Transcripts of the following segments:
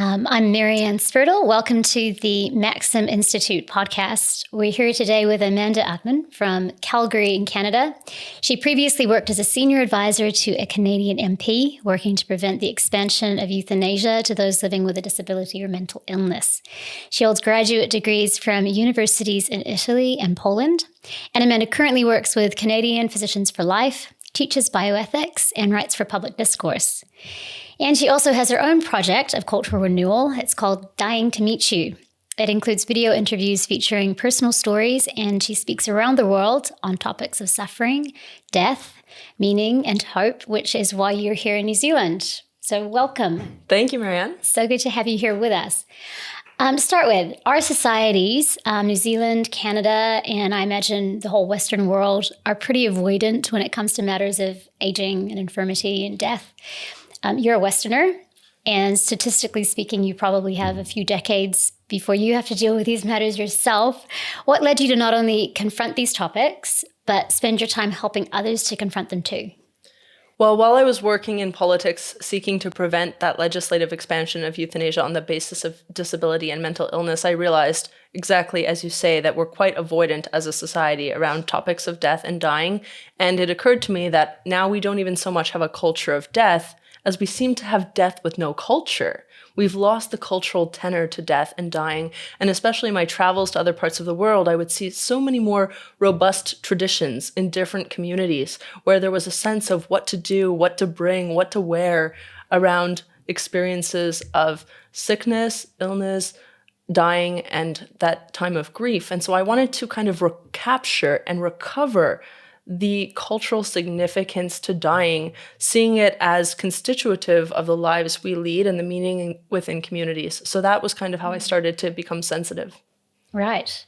I'm Maryanne Spurdle. Welcome to the Maxim Institute Podcast. We're here today with Amanda Achtman from Calgary in Canada. She previously worked as a senior advisor to a Canadian MP, working to prevent the expansion of euthanasia to those living with a disability or mental illness. She holds graduate degrees from universities in Italy and Poland. And Amanda currently works with Canadian Physicians for Life, teaches bioethics, and writes for Public Discourse. And she also has her own project of cultural renewal. It's called Dying to Meet You. It includes video interviews featuring personal stories, and she speaks around the world on topics of suffering, death, meaning, and hope, which is why you're here in New Zealand. So welcome. Thank you, Maryanne. So good to have you here with us. To start with, our societies, New Zealand, Canada, and I imagine the whole Western world are pretty avoidant when it comes to matters of aging and infirmity and death. You're a Westerner, and statistically speaking, you probably have a few decades before you have to deal with these matters yourself. What led you to not only confront these topics, but spend your time helping others to confront them too? Well, while I was working in politics, seeking to prevent that legislative expansion of euthanasia on the basis of disability and mental illness, I realized, exactly as you say, that we're quite avoidant as a society around topics of death and dying. And it occurred to me that now we don't even so much have a culture of death, as we seem to have death with no culture. We've lost the cultural tenor to death and dying, and especially in my travels to other parts of the world, I would see so many more robust traditions in different communities where there was a sense of what to do, what to bring, what to wear around experiences of sickness, illness, dying, and that time of grief. And so I wanted to kind of recapture and recover the cultural significance to dying, seeing it as constitutive of the lives we lead and the meaning within communities. So that was kind of how I started to become sensitive. Right.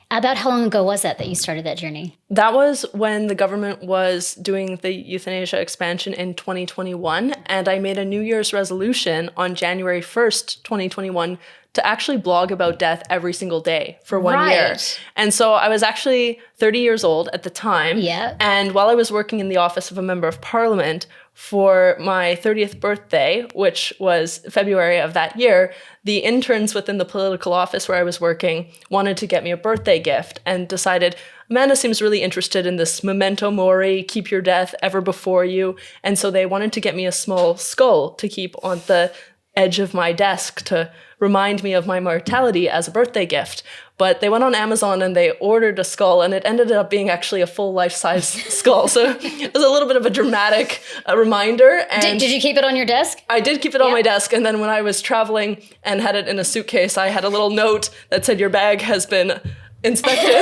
About how long ago was that you started that journey? That was when the government was doing the euthanasia expansion in 2021, and I made a New Year's resolution on January 1st, 2021, to actually blog about death every single day for 1 year. And so I was actually 30 years old at the time. Yeah. And while I was working in the office of a member of parliament for my 30th birthday, which was February of that year, the interns within the political office where I was working wanted to get me a birthday gift and decided, Amanda seems really interested in this memento mori, keep your death ever before you. And so they wanted to get me a small skull to keep on the edge of my desk to remind me of my mortality as a birthday gift. But they went on Amazon and they ordered a skull, and it ended up being actually a full life-size skull. So it was a little bit of a dramatic reminder. And did you keep it on your desk? I did keep it on my desk. And then when I was traveling and had it in a suitcase, I had a little note that said, your bag has been inspected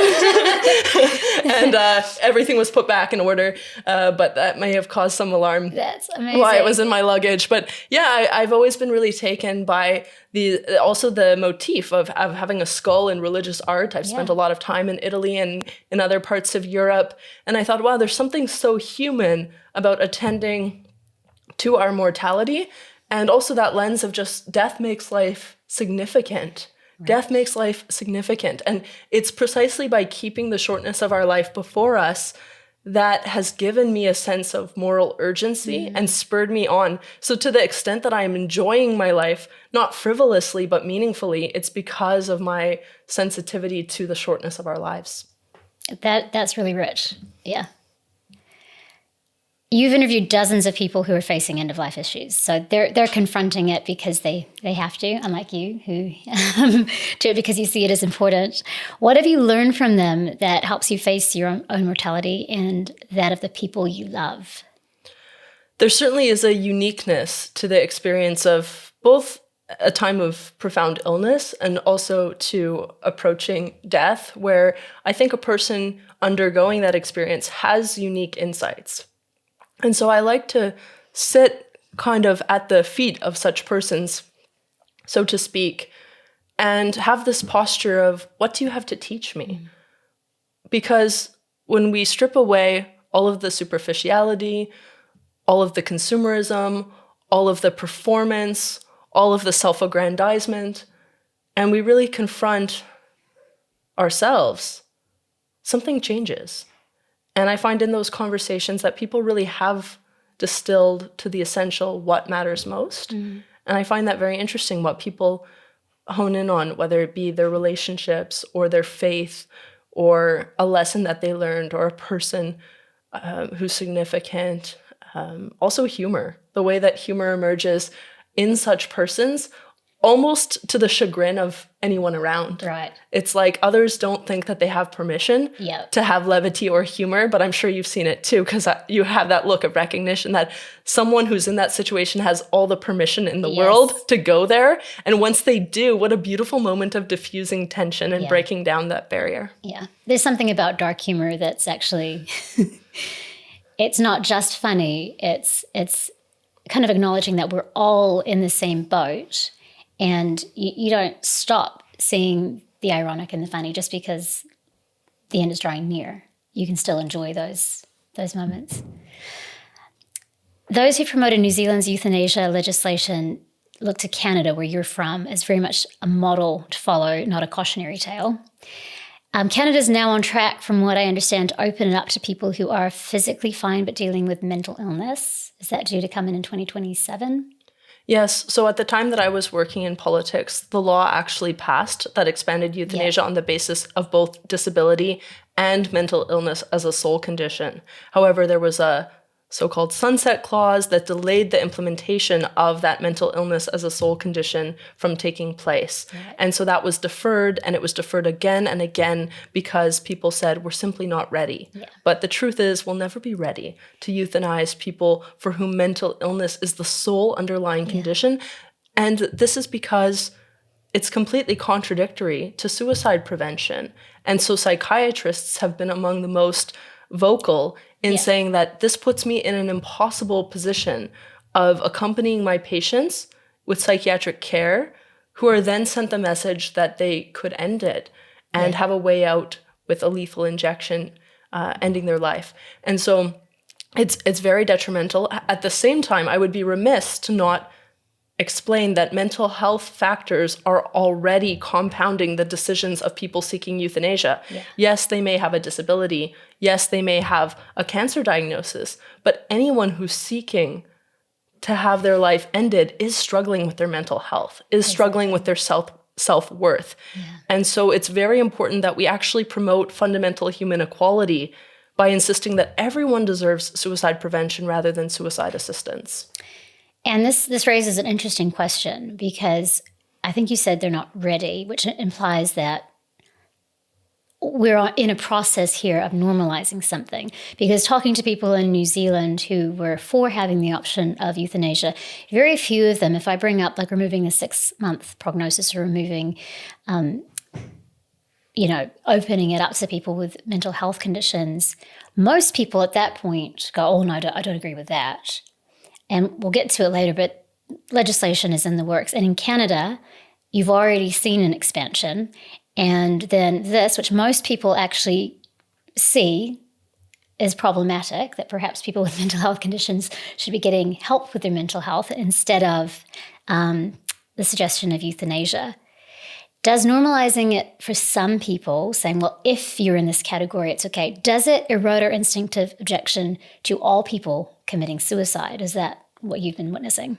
and everything was put back in order, but that may have caused some alarm. That's amazing. Why it was in my luggage. But yeah, I've always been really taken by the motif of having a skull in religious art. I've spent a lot of time in Italy and in other parts of Europe, and I thought, wow, there's something so human about attending to our mortality, and also that lens of just death makes life significant. Right. Death makes life significant. And it's precisely by keeping the shortness of our life before us that has given me a sense of moral urgency and spurred me on. So to the extent that I am enjoying my life, not frivolously, but meaningfully, it's because of my sensitivity to the shortness of our lives. That's really rich. Yeah. You've interviewed dozens of people who are facing end-of-life issues. So they're confronting it because they have to, unlike you, who do it because you see it as important. What have you learned from them that helps you face your own mortality and that of the people you love? There certainly is a uniqueness to the experience of both a time of profound illness and also to approaching death, where I think a person undergoing that experience has unique insights. And so I like to sit kind of at the feet of such persons, so to speak, and have this posture of, what do you have to teach me? Because when we strip away all of the superficiality, all of the consumerism, all of the performance, all of the self-aggrandizement, and we really confront ourselves, something changes. And I find in those conversations that people really have distilled to the essential what matters most. And I find that very interesting, what people hone in on, whether it be their relationships or their faith or a lesson that they learned or a person who's significant. Also humor, the way that humor emerges in such persons, almost to the chagrin of anyone around. Right. It's like others don't think that they have permission to have levity or humor, but I'm sure you've seen it too, because you have that look of recognition that someone who's in that situation has all the permission in the world to go there. And once they do, what a beautiful moment of diffusing tension and breaking down that barrier. Yeah. There's something about dark humor that's actually, it's not just funny. It's kind of acknowledging that we're all in the same boat. And you don't stop seeing the ironic and the funny just because the end is drawing near. You can still enjoy those moments. Those who promoted New Zealand's euthanasia legislation look to Canada, where you're from, as very much a model to follow, not a cautionary tale. Canada's now on track, from what I understand, to open it up to people who are physically fine but dealing with mental illness. Is that due to come in 2027? Yes. So at the time that I was working in politics, the law actually passed that expanded euthanasia on the basis of both disability and mental illness as a sole condition. However, there was a so-called sunset clause that delayed the implementation of that mental illness as a sole condition from taking place. Right. And so that was deferred, and it was deferred again and again because people said, we're simply not ready. Yeah. But the truth is, we'll never be ready to euthanize people for whom mental illness is the sole underlying condition. And this is because it's completely contradictory to suicide prevention. And so psychiatrists have been among the most vocal in saying that this puts me in an impossible position of accompanying my patients with psychiatric care, who are then sent the message that they could end it and have a way out with a lethal injection, ending their life. And so it's very detrimental. At the same time, I would be remiss to not explain that mental health factors are already compounding the decisions of people seeking euthanasia. Yeah. Yes, they may have a disability. Yes, they may have a cancer diagnosis. But anyone who's seeking to have their life ended is struggling with their mental health, is struggling with their self-worth. Yeah. And so it's very important that we actually promote fundamental human equality by insisting that everyone deserves suicide prevention rather than suicide assistance. And this raises an interesting question, because I think you said they're not ready, which implies that we're in a process here of normalizing something. Because talking to people in New Zealand who were for having the option of euthanasia, very few of them, if I bring up like removing a 6-month prognosis or removing, opening it up to people with mental health conditions, most people at that point go, oh, no, I don't agree with that. And we'll get to it later, but legislation is in the works. And in Canada, you've already seen an expansion. And then this, which most people actually see as problematic, that perhaps people with mental health conditions should be getting help with their mental health instead of the suggestion of euthanasia. Does normalizing it for some people, saying, well, if you're in this category, it's okay, does it erode our instinctive objection to all people committing suicide? Is that what you've been witnessing?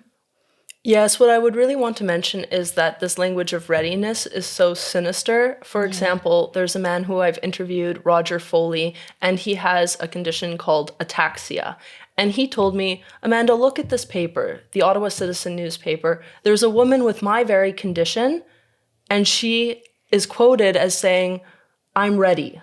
Yes, what I would really want to mention is that this language of readiness is so sinister. For example, there's a man who I've interviewed, Roger Foley, and he has a condition called ataxia. And he told me, Amanda, look at this paper, the Ottawa Citizen newspaper. There's a woman with my very condition, and she is quoted as saying, I'm ready,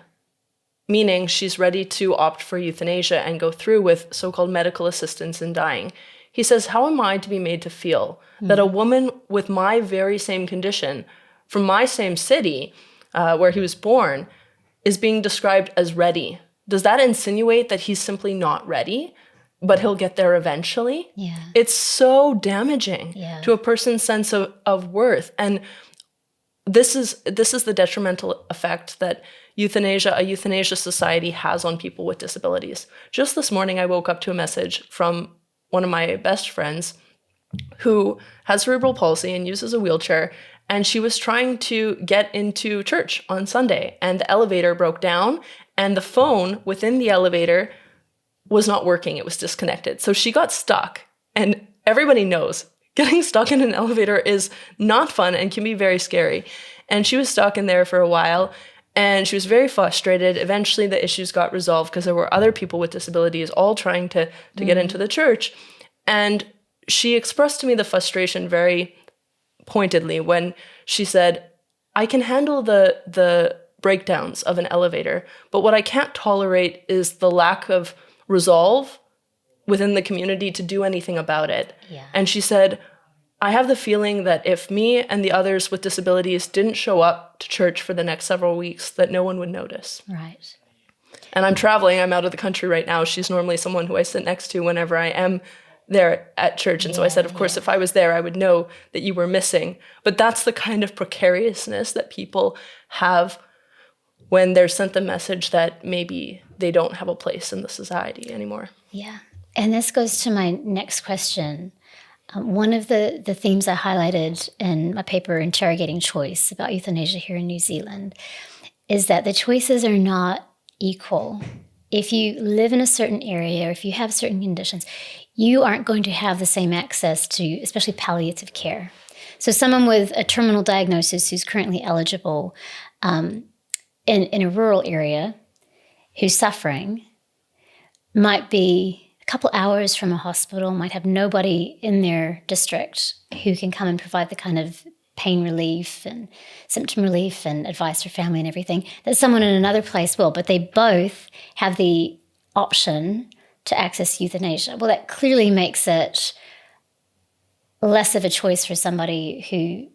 meaning she's ready to opt for euthanasia and go through with so-called medical assistance in dying. He says, how am I to be made to feel that a woman with my very same condition from my same city where he was born is being described as ready? Does that insinuate that he's simply not ready, but he'll get there eventually? Yeah. It's so damaging to a person's sense of worth. And this is the detrimental effect that a euthanasia society has on people with disabilities. Just this morning, I woke up to a message from one of my best friends who has cerebral palsy and uses a wheelchair, and she was trying to get into church on Sunday, and the elevator broke down, and the phone within the elevator was not working. It was disconnected. So she got stuck, and everybody knows getting stuck in an elevator is not fun and can be very scary. And she was stuck in there for a while, and she was very frustrated. Eventually, the issues got resolved because there were other people with disabilities all trying to get into the church. And she expressed to me the frustration very pointedly when she said, I can handle the breakdowns of an elevator, but what I can't tolerate is the lack of resolve within the community to do anything about it. Yeah. And she said, I have the feeling that if me and the others with disabilities didn't show up to church for the next several weeks, that no one would notice. Right. And I'm traveling, I'm out of the country right now. She's normally someone who I sit next to whenever I am there at church. And so I said, of course, if I was there, I would know that you were missing. But that's the kind of precariousness that people have when they're sent the message that maybe they don't have a place in the society anymore. Yeah. And this goes to my next question. One of the themes I highlighted in my paper, Interrogating Choice, about euthanasia here in New Zealand, is that the choices are not equal. If you live in a certain area or if you have certain conditions, you aren't going to have the same access to, especially palliative care. So someone with a terminal diagnosis who's currently eligible in a rural area who's suffering might be a couple hours from a hospital, might have nobody in their district who can come and provide the kind of pain relief and symptom relief and advice for family and everything that someone in another place will, but they both have the option to access euthanasia. Well, that clearly makes it less of a choice for somebody who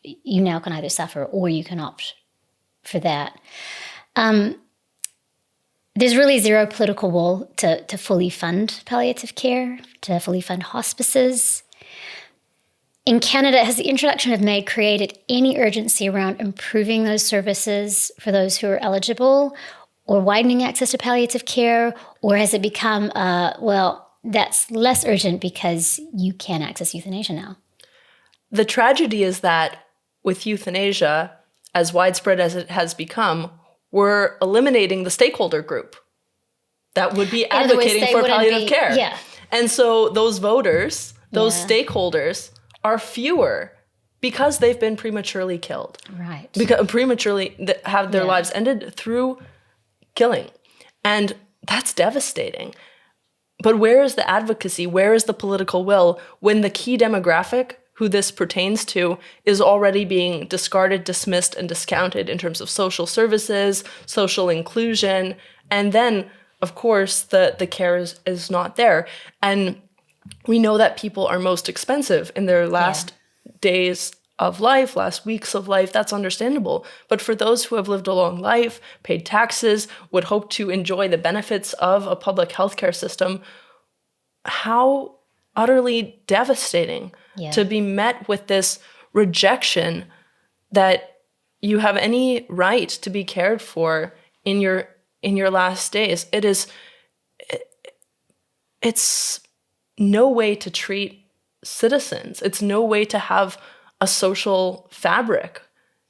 you now can either suffer or you can opt for that. There's really zero political will to fully fund palliative care, to fully fund hospices. In Canada, has the introduction of MAID created any urgency around improving those services for those who are eligible, or widening access to palliative care, or has it become, that's less urgent because you can access euthanasia now? The tragedy is that with euthanasia, as widespread as it has become, we're eliminating the stakeholder group that would be advocating for palliative care. Yeah. And so those voters, those stakeholders are fewer because they've been prematurely killed. Right. Because prematurely have their lives ended through killing. And that's devastating. But where is the advocacy? Where is the political will when the key demographic who this pertains to is already being discarded, dismissed, and discounted in terms of social services, social inclusion, and then, of course, the care is not there. And we know that people are most expensive in their last days of life, last weeks of life. That's understandable. But for those who have lived a long life, paid taxes, would hope to enjoy the benefits of a public healthcare system, how utterly devastating to be met with this rejection that you have any right to be cared for in your last days. It's no way to treat citizens. It's no way to have a social fabric.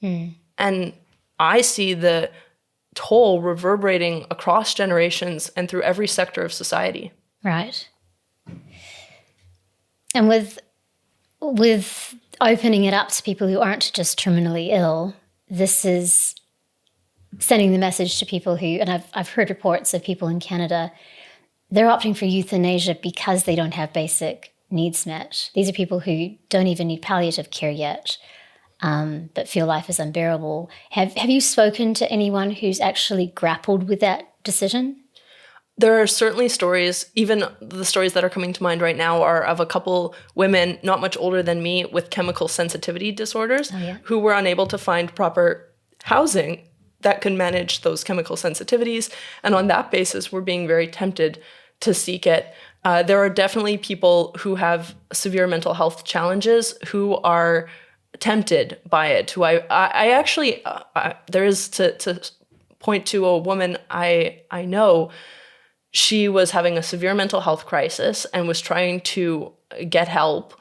And I see the toll reverberating across generations and through every sector of society. Right. And with opening it up to people who aren't just terminally ill, this is sending the message to people who, and I've heard reports of people in Canada, they're opting for euthanasia because they don't have basic needs met. These are people who don't even need palliative care yet, but feel life is unbearable. Have you spoken to anyone who's actually grappled with that decision? There are certainly stories, even the stories that are coming to mind right now are of a couple women not much older than me with chemical sensitivity disorders who were unable to find proper housing that could manage those chemical sensitivities. And on that basis, we're being very tempted to seek it. There are definitely people who have severe mental health challenges who are tempted by it. Who I actually, there is to point to a woman I know. She was having a severe mental health crisis and was trying to get help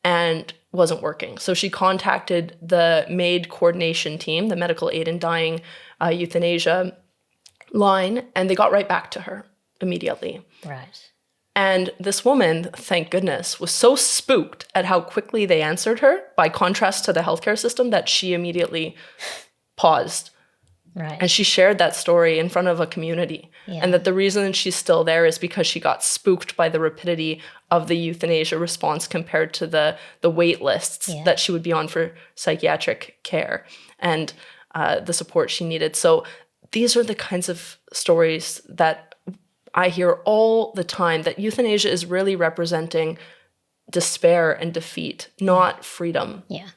and wasn't working. So she contacted the MAID coordination team, the Medical Aid in Dying Euthanasia line, and they got right back to her immediately. Right. And this woman, thank goodness, was so spooked at how quickly they answered her, by contrast to the healthcare system, that she immediately paused. Right. And she shared that story in front of a community. Yeah. And that the reason she's still there is because she got spooked by the rapidity of the euthanasia response compared to the wait lists that she would be on for psychiatric care and the support she needed. So these are the kinds of stories that I hear all the time, that euthanasia is really representing despair and defeat, not freedom. Yeah.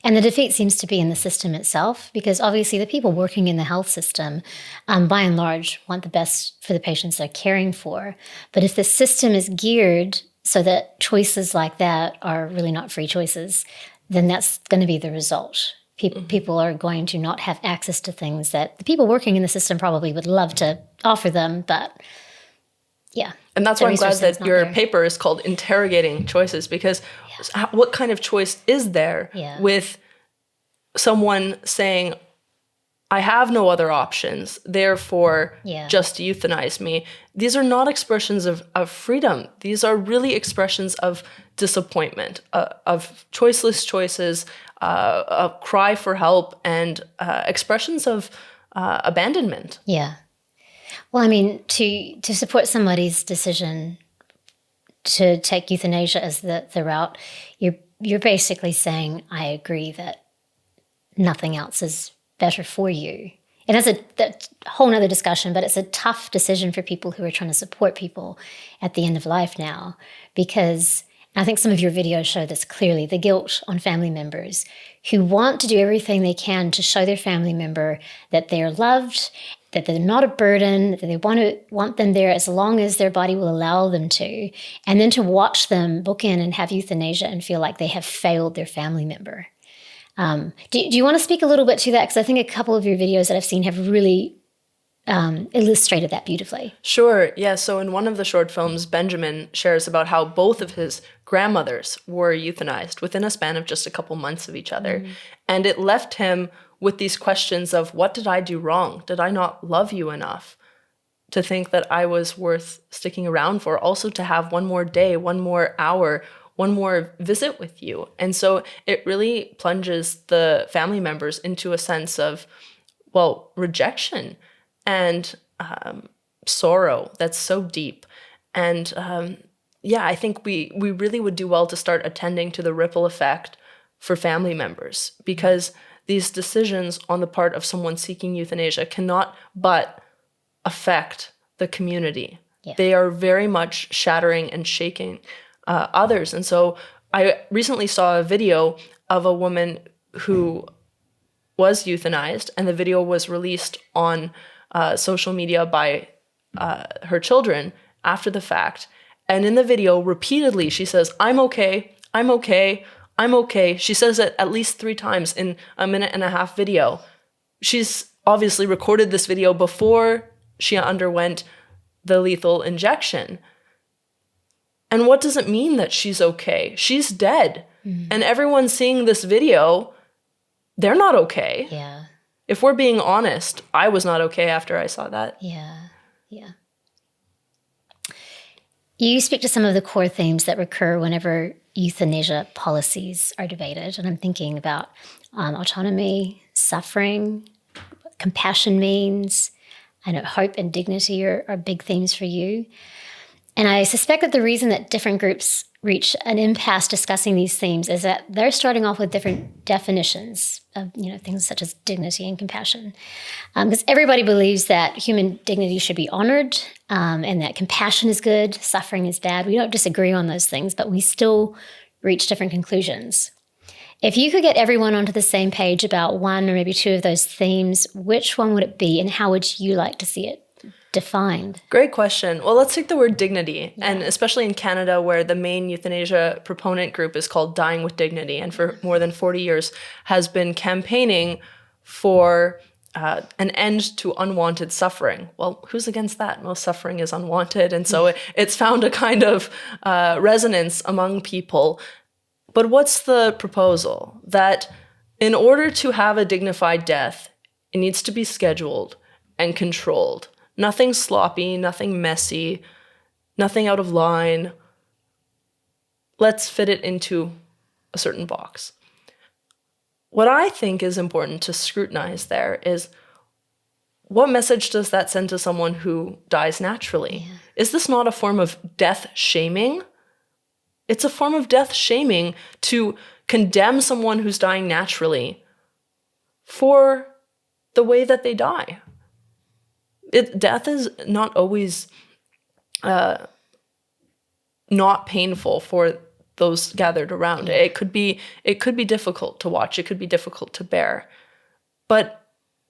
And the defeat seems to be in the system itself, because obviously the people working in the health system, by and large, want the best for the patients they're caring for. But if the system is geared so that choices like that are really not free choices, then that's going to be the result. People are going to not have access to things that the people working in the system probably would love to offer them, but yeah. And that's why I'm glad that your paper is called Interrogating Choices, because what kind of choice is there with someone saying, I have no other options, therefore just euthanize me? These are not expressions of freedom. These are really expressions of disappointment, of choiceless choices, a cry for help, and expressions of abandonment. Yeah. Well, I mean, to support somebody's decision to take euthanasia as the route, you're basically saying, I agree that nothing else is better for you. And that's a whole nother discussion, but it's a tough decision for people who are trying to support people at the end of life now, because I think some of your videos show this clearly, the guilt on family members who want to do everything they can to show their family member that they're loved, that they're not a burden, that they want them there as long as their body will allow them to, and then to watch them book in and have euthanasia and feel like they have failed their family member. Do you want to speak a little bit to that? Because I think a couple of your videos that I've seen have really illustrated that beautifully. Sure. Yeah. So in one of the short films, Benjamin shares about how both of his grandmothers were euthanized within a span of just a couple months of each other. Mm. And it left him with these questions of, what did I do wrong? Did I not love you enough to think that I was worth sticking around for? Also to have one more day, one more hour, one more visit with you. And so it really plunges the family members into a sense of, well, rejection and sorrow that's so deep. And I think we really would do well to start attending to the ripple effect for family members, because these decisions on the part of someone seeking euthanasia cannot but affect the community. Yeah. They are very much shattering and shaking others. And so I recently saw a video of a woman who was euthanized, and the video was released on social media by her children after the fact. And in the video, repeatedly, she says, I'm okay, I'm okay, I'm okay. She says it at least 3 times in a 1.5-minute video. She's obviously recorded this video before she underwent the lethal injection. And what does it mean that she's okay? She's dead. Mm-hmm. And everyone seeing this video, they're not okay. Yeah. If we're being honest, I was not okay after I saw that. Yeah. You speak to some of the core themes that recur whenever euthanasia policies are debated. And I'm thinking about autonomy, suffering, what compassion means. I know hope and dignity are big themes for you. And I suspect that the reason that different groups reach an impasse discussing these themes is that they're starting off with different definitions of things such as dignity and compassion. Because everybody believes that human dignity should be honored, and that compassion is good, suffering is bad. We don't disagree on those things, but we still reach different conclusions. If you could get everyone onto the same page about one or maybe 2 of those themes, which one would it be, and how would you like to see it defined? Great question. Well, let's take the word dignity, and especially in Canada, where the main euthanasia proponent group is called Dying with Dignity, and for more than 40 years has been campaigning for an end to unwanted suffering. Well, who's against that? Most suffering is unwanted, and so it's found a kind of resonance among people. But what's the proposal? That in order to have a dignified death, it needs to be scheduled and controlled. Nothing sloppy, nothing messy, nothing out of line. Let's fit it into a certain box. What I think is important to scrutinize there is, what message does that send to someone who dies naturally? Yeah. Is this not a form of death shaming? It's a form of death shaming to condemn someone who's dying naturally for the way that they die. Death is not always not painful for those gathered around. Yeah. It could be difficult to watch. It could be difficult to bear. But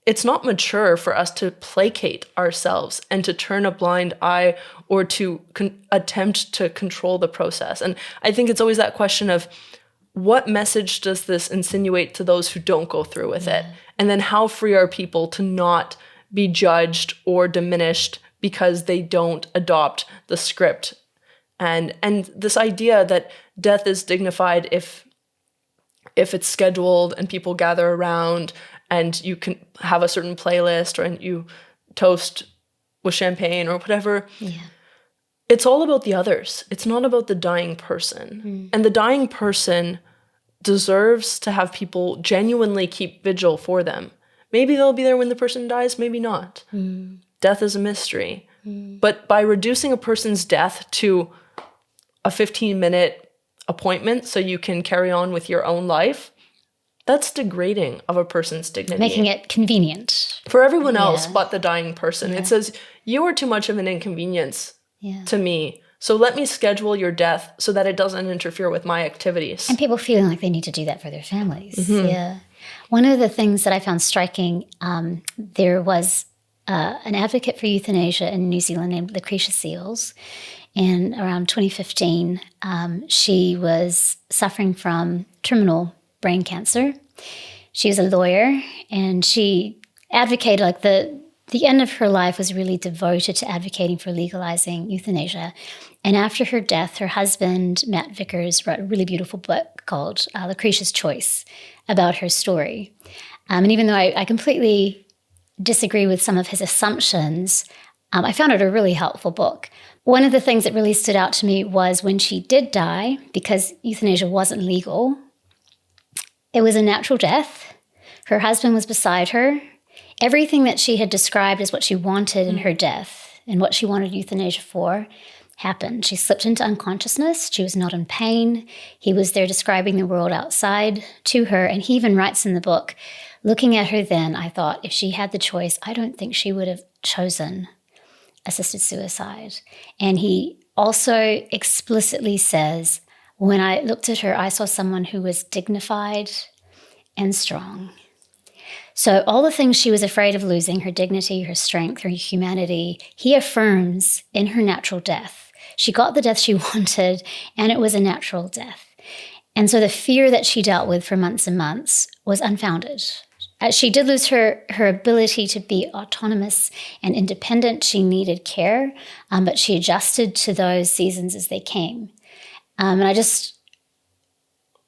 it's not mature for us to placate ourselves and to turn a blind eye or to attempt to control the process. And I think it's always that question of, what message does this insinuate to those who don't go through with it? And then how free are people to not be judged or diminished because they don't adopt the script? And this idea that death is dignified if it's scheduled and people gather around and you can have a certain playlist or and you toast with champagne or whatever. Yeah. It's all about the others. It's not about the dying person. And the dying person deserves to have people genuinely keep vigil for them. Maybe they'll be there when the person dies, maybe not. Death is a mystery. But by reducing a person's death to a 15-minute appointment so you can carry on with your own life, that's degrading of a person's dignity. Making it convenient. For everyone else but the dying person. It says, you are too much of an inconvenience to me, so let me schedule your death so that it doesn't interfere with my activities. And people feeling like they need to do that for their families. Yeah. One of the things that I found striking, there was an advocate for euthanasia in New Zealand named Lucretia Seals. And around 2015, she was suffering from terminal brain cancer. She was a lawyer, and she advocated, like the end of her life was really devoted to advocating for legalizing euthanasia. And after her death, her husband, Matt Vickers, wrote a really beautiful book called Lucretia's Choice about her story. And even though I completely disagree with some of his assumptions, I found it a really helpful book. One of the things that really stood out to me was when she did die, because euthanasia wasn't legal, it was a natural death. Her husband was beside her. Everything that she had described as what she wanted in her death and what she wanted euthanasia for happened. She slipped into unconsciousness. She was not in pain. He was there describing the world outside to her. And he even writes in the book, looking at her then, I thought, if she had the choice, I don't think she would have chosen assisted suicide. And he also explicitly says, when I looked at her, I saw someone who was dignified and strong. So all the things she was afraid of losing, her dignity, her strength, her humanity, he affirms in her natural death. She got the death she wanted, and it was a natural death. And so the fear that she dealt with for months and months was unfounded. She did lose her ability to be autonomous and independent. She needed care, but she adjusted to those seasons as they came. And I just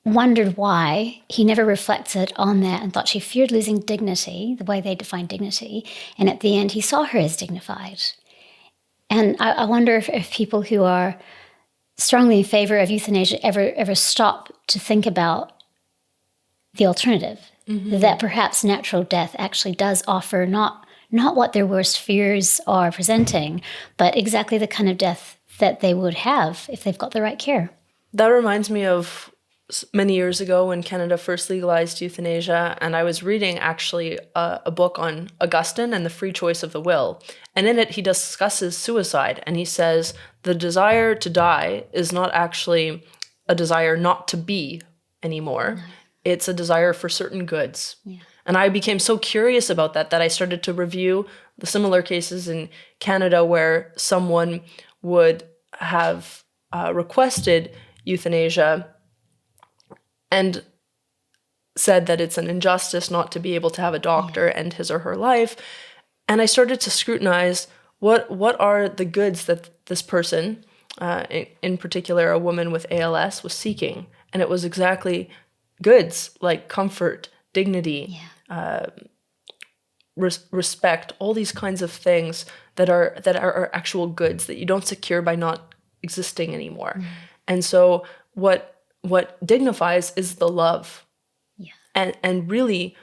wondered why he never reflected on that and thought she feared losing dignity, the way they define dignity. And at the end, he saw her as dignified. And I wonder if people who are strongly in favor of euthanasia ever stop to think about the alternative, that perhaps natural death actually does offer not what their worst fears are presenting, but exactly the kind of death that they would have if they've got the right care. That reminds me of many years ago when Canada first legalized euthanasia, and I was reading actually a book on Augustine and the free choice of the will. And in it, he discusses suicide, and he says the desire to die is not actually a desire not to be anymore. No. It's a desire for certain goods. Yeah. And I became so curious about that I started to review the similar cases in Canada where someone would have requested euthanasia and said that it's an injustice not to be able to have a doctor end his or her life. And I started to scrutinize what are the goods that this person, in particular a woman with ALS, was seeking. And it was exactly goods like comfort, dignity, respect, all these kinds of things that are actual goods that you don't secure by not existing anymore. And so what dignifies is the love. Yeah. And really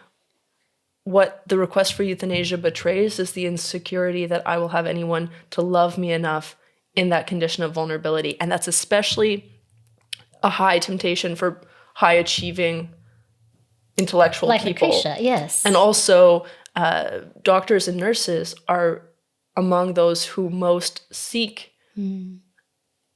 what the request for euthanasia betrays is the insecurity that I will have anyone to love me enough in that condition of vulnerability. And that's especially a high temptation for high achieving intellectual like people. Lucretia, yes. And also doctors and nurses are among those who most seek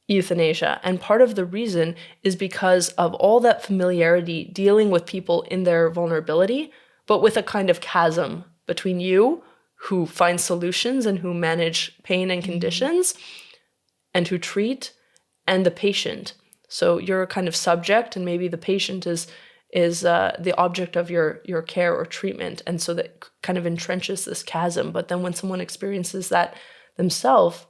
euthanasia. And part of the reason is because of all that familiarity dealing with people in their vulnerability, but with a kind of chasm between you, who find solutions and who manage pain and conditions, and who treat, and the patient. So you're a kind of subject, and maybe the patient is the object of your care or treatment. And so that kind of entrenches this chasm. But then when someone experiences that themselves,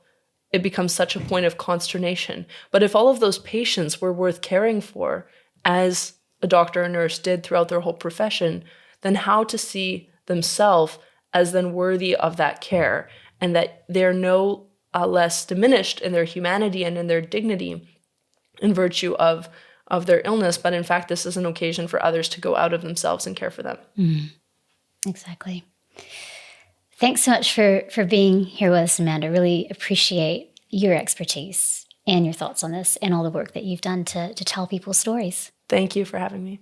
it becomes such a point of consternation. But if all of those patients were worth caring for, as a doctor or nurse did throughout their whole profession, then how to see themselves as then worthy of that care, and that they're no less diminished in their humanity and in their dignity in virtue of their illness, but in fact, this is an occasion for others to go out of themselves and care for them. Exactly. Thanks so much for being here with us, Amanda. Really appreciate your expertise and your thoughts on this and all the work that you've done to tell people's stories. Thank you for having me.